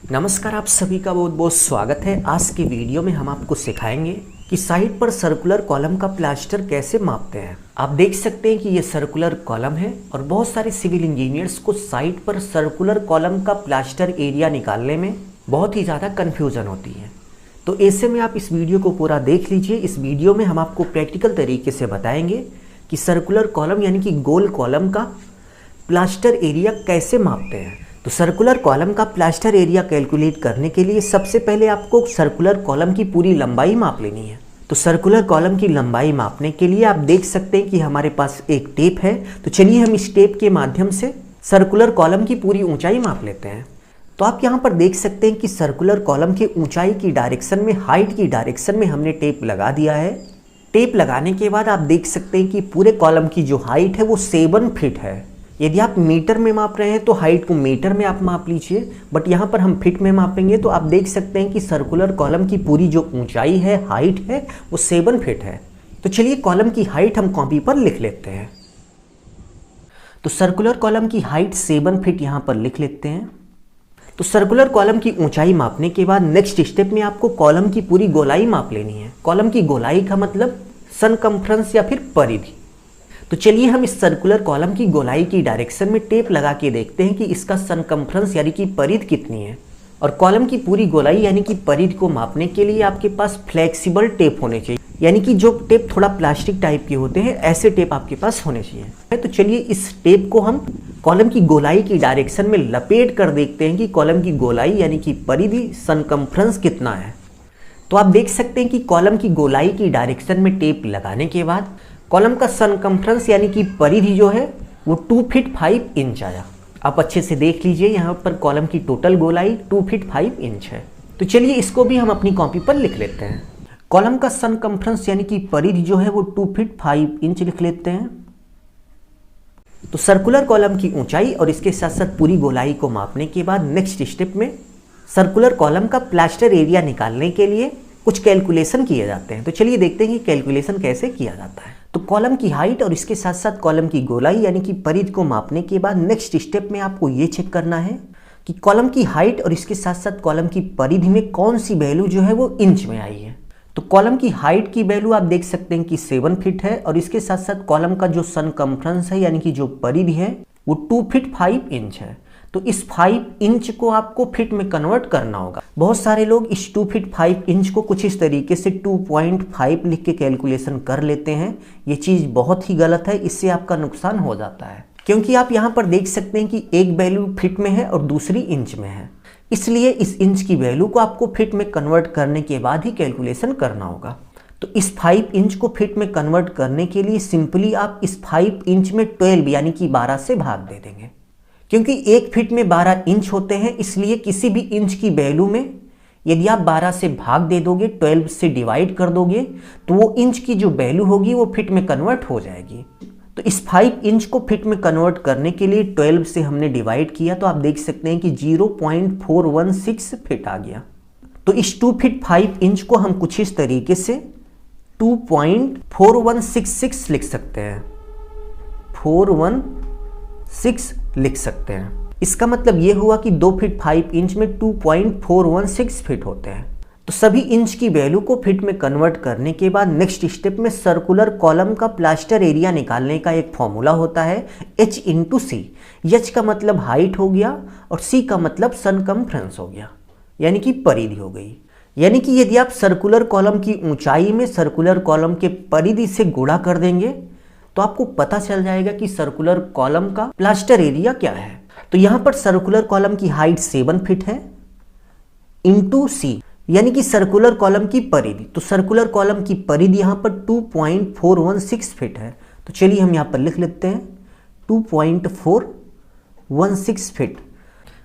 नमस्कार, आप सभी का बहुत बहुत स्वागत है। आज की वीडियो में हम आपको सिखाएंगे कि साइड पर सर्कुलर कॉलम का प्लास्टर कैसे मापते हैं। आप देख सकते हैं कि ये सर्कुलर कॉलम है और बहुत सारे सिविल इंजीनियर्स को साइड पर सर्कुलर कॉलम का प्लास्टर एरिया निकालने में बहुत ही ज़्यादा कन्फ्यूज़न होती है। तो ऐसे में आप इस वीडियो को पूरा देख लीजिए। इस वीडियो में हम आपको प्रैक्टिकल तरीके से बताएंगे कि सर्कुलर कॉलम यानी कि गोल कॉलम का प्लास्टर एरिया कैसे मापते हैं। तो सर्कुलर कॉलम का प्लास्टर एरिया कैलकुलेट करने के लिए सबसे पहले आपको सर्कुलर कॉलम की पूरी लंबाई माप लेनी है। तो सर्कुलर कॉलम की लंबाई मापने के लिए आप देख सकते हैं कि हमारे पास एक टेप है। तो चलिए हम इस टेप के माध्यम से सर्कुलर कॉलम की पूरी ऊंचाई माप लेते हैं। तो आप यहाँ पर देख सकते हैं कि सर्कुलर कॉलम की ऊंचाई की डायरेक्शन में, हाइट की डायरेक्शन में हमने टेप लगा दिया है। टेप लगाने के बाद आप देख सकते हैं कि पूरे कॉलम की जो हाइट है वो 7 फीट है। यदि आप मीटर में माप रहे हैं तो हाइट को मीटर में आप माप लीजिए, बट यहाँ पर हम फीट में मापेंगे। तो आप देख सकते हैं कि सर्कुलर कॉलम की पूरी जो ऊंचाई है, हाइट है, वो 7 फीट है। तो चलिए कॉलम की हाइट हम कॉपी पर लिख लेते हैं। तो सर्कुलर कॉलम की हाइट 7 फीट यहाँ पर लिख लेते हैं। तो सर्कुलर कॉलम की ऊंचाई मापने के बाद नेक्स्ट स्टेप में आपको कॉलम की पूरी गोलाई माप लेनी है। कॉलम की गोलाई का मतलब सरकमफ्रेंस या फिर परिधि। तो चलिए हम इस सर्कुलर कॉलम की गोलाई की डायरेक्शन में टेप लगा के देखते हैं कि इसका सरकमफ्रेंस यानी कि परिधि कितनी है। और कॉलम की पूरी गोलाई यानी कि परिधि को मापने के लिए आपके पास फ्लेक्सिबल टेप होने चाहिए, यानी कि जो टेप थोड़ा प्लास्टिक टाइप के होते हैं, ऐसे टेप आपके पास होने चाहिए। तो चलिए इस टेप को हम कॉलम की गोलाई की डायरेक्शन में लपेट कर देखते हैं कि कॉलम की गोलाई यानी कि परिधि सरकमफ्रेंस कितना है। तो आप देख सकते हैं कि कॉलम की गोलाई की डायरेक्शन में टेप लगाने के बाद कॉलम का सरकमफ्रेंस यानी कि परिधि जो है वो 2 फीट 5 इंच आया। आप अच्छे से देख लीजिए, यहाँ पर कॉलम की टोटल गोलाई 2 फीट 5 इंच है। तो चलिए इसको भी हम अपनी कॉपी पर लिख लेते हैं। कॉलम का सरकमफ्रेंस यानी कि परिधि जो है वो 2 फीट 5 इंच लिख लेते हैं। तो सर्कुलर कॉलम की ऊंचाई और इसके साथ साथ पूरी गोलाई को मापने के बाद नेक्स्ट स्टेप में सर्कुलर कॉलम का प्लास्टर एरिया निकालने के लिए कुछ कैलकुलेशन किए जाते हैं। तो चलिए देखते हैं कि कैलकुलेशन कैसे किया जाता है। तो कॉलम की हाइट और इसके साथ साथ कॉलम की गोलाई यानी कि परिधि को मापने के बाद नेक्स्ट स्टेप में आपको ये चेक करना है कि कॉलम की हाइट और इसके साथ साथ कॉलम की परिधि में कौन सी वैल्यू जो है वो इंच में आई है। तो कॉलम की हाइट की वैल्यू आप देख सकते हैं कि 7 फीट है और इसके साथ साथ कॉलम का जो सरकमफ्रेंस है यानी कि जो परिधि है वो 2 फीट 5 इंच है। तो इस 5 इंच को आपको फीट में कन्वर्ट करना होगा। बहुत सारे लोग इस 2 फीट 5 इंच को कुछ इस तरीके से 2.5 लिख के कैलकुलेशन कर लेते हैं। ये चीज़ बहुत ही गलत है, इससे आपका नुकसान हो जाता है, क्योंकि आप यहाँ पर देख सकते हैं कि एक वैल्यू फीट में है और दूसरी इंच में है। इसलिए इस इंच की वैल्यू को आपको फीट में कन्वर्ट करने के बाद ही कैलकुलेशन करना होगा। तो इस 5 इंच को फीट में कन्वर्ट करने के लिए सिंपली आप इस 5 इंच में 12 यानी कि 12 से भाग दे देंगे। क्योंकि एक फीट में 12 इंच होते हैं, इसलिए किसी भी इंच की वैल्यू में यदि आप 12 से भाग दे दोगे, 12 से डिवाइड कर दोगे, तो वो इंच की जो वैल्यू होगी वो फीट में कन्वर्ट हो जाएगी। तो इस 5 इंच को फीट में कन्वर्ट करने के लिए 12 से हमने डिवाइड किया, तो आप देख सकते हैं कि 0.416 फीट आ गया। तो इस 2 फीट 5 इंच को हम कुछ इस तरीके से 2.4166 लिख सकते हैं, 416 लिख सकते हैं। इसका मतलब ये हुआ कि 2 फीट 5 इंच में 2.416 फीट होते हैं। तो सभी इंच की वैल्यू को फीट में कन्वर्ट करने के बाद नेक्स्ट स्टेप में सर्कुलर कॉलम का प्लास्टर एरिया निकालने का एक फॉर्मूला होता है H × C। H का मतलब हाइट हो गया और C का मतलब सरकमफ्रेंस हो गया, यानी कि परिधि हो गई। यानी कि यदि आप सर्कुलर कॉलम की ऊंचाई में सर्कुलर कॉलम के परिधि से गुणा कर देंगे तो आपको पता चल जाएगा कि सर्कुलर कॉलम का प्लास्टर एरिया क्या है। तो यहाँ पर सर्कुलर कॉलम की हाइट 7 फीट है इंटू C, यानी कि सर्कुलर कॉलम की परिधि। तो सर्कुलर कॉलम की परिधि यहाँ पर 2.416 फीट है। तो चलिए हम यहाँ पर लिख लेते हैं 2.416 फीट।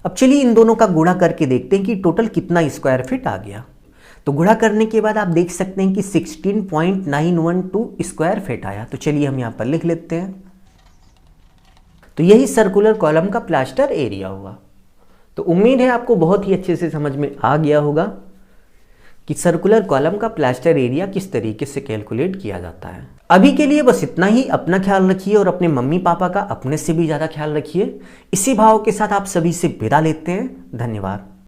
अब चलिए इन दोनों का गुणा करके देखते हैं कि टोटल कितना स्क्वायर फीट आ गया। तो गुणा करने के बाद आप देख सकते हैं कि 16.912 स्क्वायर फीट आया। तो चलिए हम यहाँ पर लिख लेते हैं। तो यही सर्कुलर कॉलम का प्लास्टर एरिया हुआ। तो उम्मीद है आपको बहुत ही अच्छे से समझ में आ गया होगा कि सर्कुलर कॉलम का प्लास्टर एरिया किस तरीके से कैलकुलेट किया जाता है। अभी के लिए बस इतना ही। अपना ख्याल रखिए और अपने मम्मी पापा का अपने से भी ज़्यादा ख्याल रखिए। इसी भाव के साथ आप सभी से विदा लेते हैं। धन्यवाद।